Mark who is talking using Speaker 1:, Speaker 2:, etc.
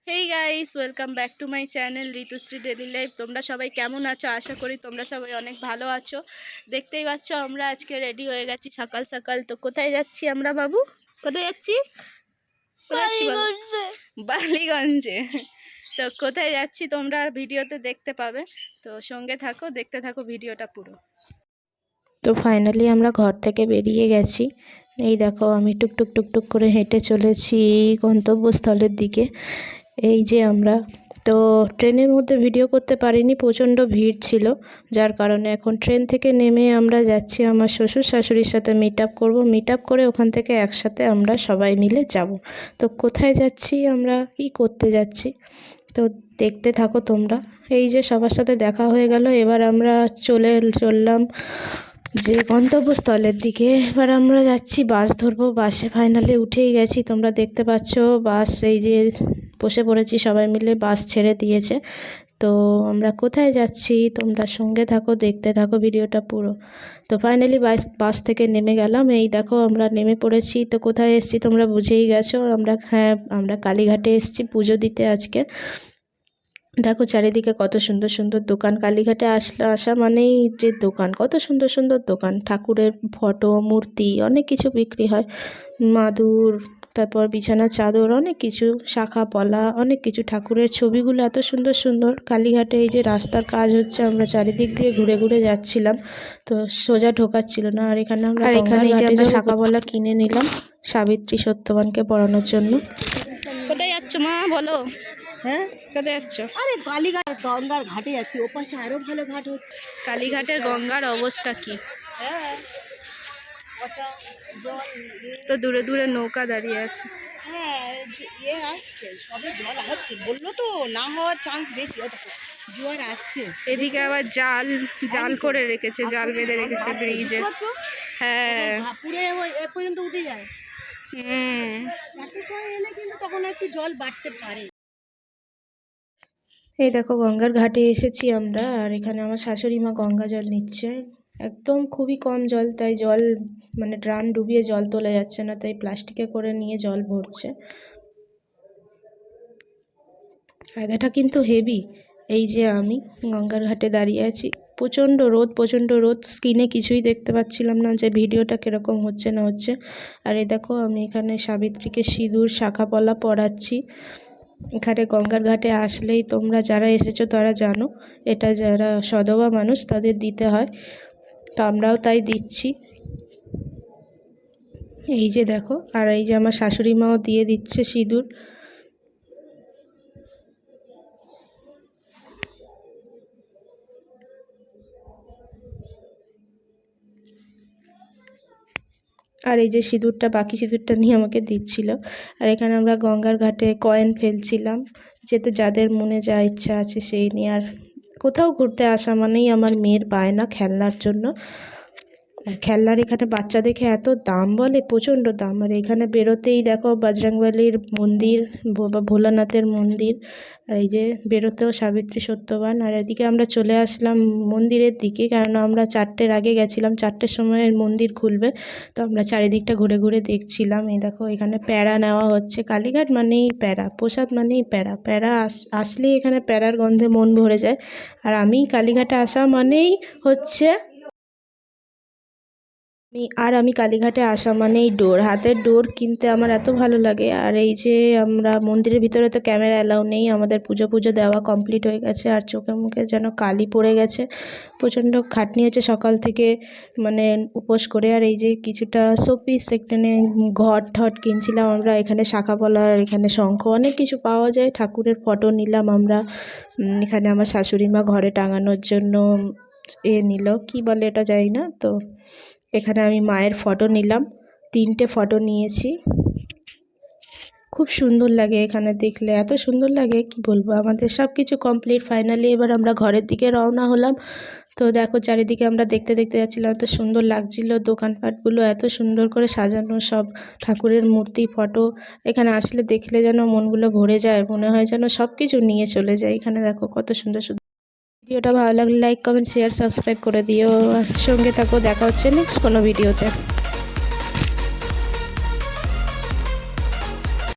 Speaker 1: Hey guys, welcome back to my channel Ritushree daily life. তোমরা সবাই কেমন আছো? আশা করি তোমরা সবাই অনেক ভালো আছো। দেখতেই পাচ্ছ আমরা আজকে রেডি হয়ে গেছি সকাল সকাল। তো কোথায় যাচ্ছি আমরা বাবু? কোথায় যাচ্ছি? বালিগঞ্জে। তো কোথায় যাচ্ছি তোমরা ভিডিওতে দেখতে পাবে। তো সঙ্গে থাকো, দেখতে থাকো ভিডিওটা পুরো।
Speaker 2: তো ফাইনালি আমরা ঘর থেকে বেরিয়ে গেছি। এই দেখো আমি টুকটুক টুকটুক করে হেঁটে চলেছি গন্তব্যস্থলের দিকে। এই যে আমরা তো ট্রেনের মধ্যে ভিডিও করতে পারিনি, প্রচণ্ড ভিড় ছিল, যার কারণে এখন ট্রেন থেকে নেমে আমরা যাচ্ছি আমার শ্বশুর শাশুড়ির সাথে মিট আপ করবো। মিট আপ করে ওখান থেকে একসাথে আমরা সবাই মিলে যাব। তো কোথায় যাচ্ছি, আমরা কি করতে যাচ্ছি, তো দেখতে থাকো তোমরা। এই যে সবার সাথে দেখা হয়ে গেল, এবার আমরা চললাম যে গন্তব্যস্থলের দিকে। এবার আমরা যাচ্ছি, বাস ধরবো। বাসে ফাইনালি উঠেই গেছি, তোমরা দেখতে পাচ্ছ বাস এই যে বসে পড়েছি সবাই মিলে, বাস ছেড়ে দিয়েছে। তো আমরা কোথায় যাচ্ছি তোমরা সঙ্গে থাকো, দেখতে থাকো ভিডিওটা পুরো। তো ফাইনালি বাস থেকে নেমে গেলাম। এই দেখো আমরা নেমে পড়েছি। তো কোথায় এসেছি তোমরা বুঝেই গেছো, আমরা কালীঘাটে এসেছি পুজো দিতে আজকে। দেখো চারিদিকে কত সুন্দর সুন্দর দোকান। কালীঘাটে আসা মানেই যে দোকান, কত সুন্দর সুন্দর দোকান, ঠাকুরের ফটো, মূর্তি, অনেক কিছু বিক্রি হয়। মাদুর, তারপর বিছানার চাদর, অনেক কিছু, শাখা পলা, অনেক কিছু। ঠাকুরের ছবিগুলো এত সুন্দর সুন্দর। কালীঘাটে এই যে রাস্তার কাজ হচ্ছে, আমরা চারিদিক দিয়ে ঘুরে ঘুরে যাচ্ছিলাম, তো সোজা ঢোকাচ্ছিল না। আর এখানে আমরা শাখা পলা কিনে নিলাম সাবিত্রী সত্যবানকে পড়ানোর জন্য।
Speaker 1: কোথায় যাচ্ছ মা বলো?
Speaker 3: হ্যাঁ,
Speaker 1: কোথায় যাচ্ছ?
Speaker 3: আরে কালীঘাট গঙ্গার ঘাটে যাচ্ছি, ওপাশে আরো ভালো ঘাট হচ্ছে।
Speaker 1: কালীঘাটের গঙ্গার অবস্থা কি?
Speaker 3: হ্যাঁ, আচ্ছা, জল
Speaker 1: তো দূরে দূরে নৌকা দাঁড়িয়ে আছে।
Speaker 3: হ্যাঁ, আসছে, সবে জল হচ্ছে, বললো তো না হওয়ার চান্স বেশি, জোয়ার আসছে।
Speaker 1: এদিকে আবার জাল করে রেখেছে, জাল বেঁধে রেখেছে ব্রিজে। হ্যাঁ,
Speaker 3: পুরে এ পর্যন্ত উঠে যায়। চারটের সময় এলে কিন্তু তখন একটু জল বাড়তে পারে।
Speaker 2: এই দেখো গঙ্গার ঘাটে এসেছি আমরা, আর এখানে আমার শাশুড়ি মা গঙ্গা জল নিচ্ছে। একদম খুবই কম জল, তাই জল মানে ড্রাম ডুবিয়ে জল তোলা যাচ্ছে না, তাই প্লাস্টিকে করে নিয়ে জল ভরছে। ফায়দাটা কিন্তু হেভি। এই যে আমি গঙ্গার ঘাটে দাঁড়িয়ে আছি, প্রচণ্ড রোদ, স্ক্রিনে কিছুই দেখতে পাচ্ছিলাম না যে ভিডিওটা কীরকম হচ্ছে না হচ্ছে। আর এই দেখো আমি এখানে সাবিত্রীকে সিঁদুর, শাখা পলা পরাচ্ছি। এখানে গঙ্গার ঘাটে আসলেই তোমরা যারা এসেছো তারা জানো, এটা যারা সধবা মানুষ তাদের দিতে হয়, তো আমরাও তাই দিচ্ছি। এই যে দেখো, আর এই যে আমার শাশুড়ি মাও দিয়ে দিচ্ছে সিঁদুর। আর এই যে সিঁদুরটা, বাকি সিঁদুরটা নিয়ে আমাকে দিচ্ছিল। আর এখানে আমরা গঙ্গার ঘাটে কয়েন ফেলছিলাম, যেতে যাদের মনে যা ইচ্ছা আছে সেই নিয়ে। আর কোথাও ঘুরতে আসা মানেই আমার মেয়ের বায়না খেলনার জন্য। আর খেলনার এখানে বাচ্চা দেখে এত দাম বলে, প্রচণ্ড দাম। আর এখানে বেরোতেই দেখো বজরংবলীর মন্দির, ভোলানাথের মন্দির, আর এই যে বেরোতেও সাবিত্রী সত্যবান। আর এদিকে আমরা চলে আসলাম মন্দিরের দিকে, কারণ আমরা 4টের আগে গেছিলাম, 4টের সময় মন্দির খুলবে। তো আমরা চারিদিকটা ঘুরে ঘুরে দেখছিলাম। এই দেখো এখানে প্যারা নেওয়া হচ্ছে। কালীঘাট মানেই প্যারা, প্রসাদ মানেই প্যারা। আসলেই এখানে প্যারার গন্ধে মন ভরে যায়। আর আমি কালীঘাটে আসা মানেই হচ্ছে আমি কালীঘাটে আসা মানেই ডোর, হাতের ডোর কিনতে আমার এত ভালো লাগে। আর এই যে আমরা মন্দিরের ভিতরে তো ক্যামেরা অ্যালাউ নেই, আমাদের পুজো দেওয়া কমপ্লিট হয়ে গেছে। আর চোখে মুখে যেন কালি পড়ে গেছে, প্রচণ্ড খাটনি হচ্ছে সকাল থেকে, মানে উপোস করে। আর এই যে কিছুটা শোপিস, এখানে ঘট কিনছিলাম আমরা। এখানে শাখা পলার, এখানে শঙ্খ, অনেক কিছু পাওয়া যায়। ঠাকুরের ফটো নিলাম আমরা। এখানে আমার শাশুড়ি মা ঘরে টাঙানোর জন্য নিল, কি বলে এটা জানি না। তো এখানে আমি মায়ের ফটো নিলাম, 3টে ফটো নিয়েছি। খুব সুন্দর লাগে এখানে দেখলে, এত সুন্দর লাগে কি বলবো। আমাদের সব কিছু কমপ্লিট, ফাইনালি এবার আমরা ঘরের দিকে রওনা হলাম। তো দেখো চারিদিকে আমরা দেখতে যাচ্ছিলাম, এত সুন্দর লাগছিল। দোকানপাটগুলো এত সুন্দর করে সাজানো, সব ঠাকুরের মূর্তি, ফটো। এখানে আসলে দেখলে যেন মনগুলো ভরে যায়, মনে হয় যেন সব কিছু নিয়ে চলে যায়। এখানে দেখো কত সুন্দর সুন্দর। ভিডিওটা ভালো লাগলে লাইক, কমেন্ট, শেয়ার, সাবস্ক্রাইব করে দিও। সঙ্গে থাকো, দেখা হচ্ছে নেক্সট কোনো ভিডিওতে।